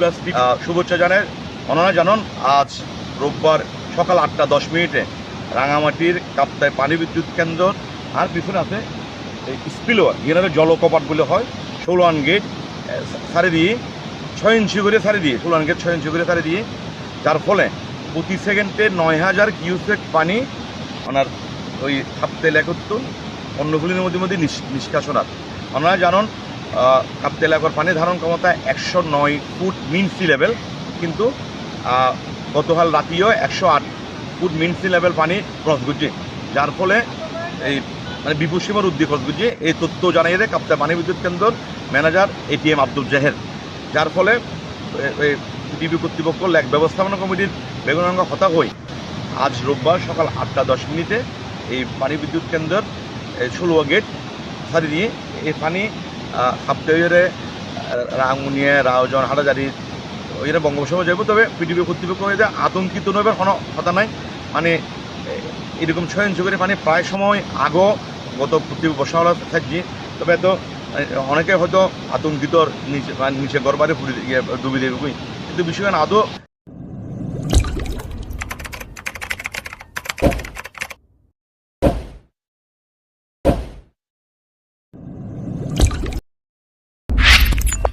Plus শুভেচ্ছা জানাই। অনারা জানান আজ রোববার সকাল 8:10 রাঙামাটির কাপ্তায় পানি বিদ্যুৎ কেন্দ্র আর পিছনে আছে এই স্পিলওয়ার যেখানে জলকপাট বলে হয় 16 গেট সারি দিয়ে 6 ইঞ্চি করে সারি দিয়ে 16 গেট 6 ইঞ্চি করে সারি দিয়ে, যার ফলে প্রতি সেকেন্ডে 9000 কিউসেক পানি ওনার ওই কাপ্তাই এলাকার অন্নগুলির মধ্যে নিষ্কাশনার। আপনারা জানেন কাপ্তাই এলাকার পানি ধারণ ক্ষমতা 109 ফুট মিন সি লেভেল, কিন্তু গতকাল রাতেও 108 ফুট মিন সি লেভেল পানি ক্রস করছে, যার ফলে এই মানে বিপদসীমার উদ্যোগ ক্রস করছে। এই তথ্য জানিয়ে দেয় কাপ্তাই পানি বিদ্যুৎ কেন্দ্রের ম্যানেজার ATM আব্দুল জাহের, যার ফলে ডিবি কর্তৃপক্ষ লেক ব্যবস্থাপনা কমিটির বেগুনাঙ্গ হতাশ হয়ে আজ রোববার সকাল 8:10 এই পানি বিদ্যুৎ কেন্দ্রের 16 গেট সারি দিয়ে এই পানি কাপ্তাইরে রাঙ্গুনিয়া রাউজান হাটাজারি ওইরা বঙ্গোপসাগর যাইব। তবে পিডিবি কর্তৃপক্ষ হয়ে যায় আতঙ্কিত নইবার কোনো কথা নাই, মানে এরকম 6 ইঞ্চি করে পানি প্রায় সময় আগো গত বর্ষাবেলা থাকছি। তবে এত অনেকে হয়তো আতঙ্কিত নিচে গড়বারে ডুবি দেবে, কিন্তু বিষয়টা আদৌ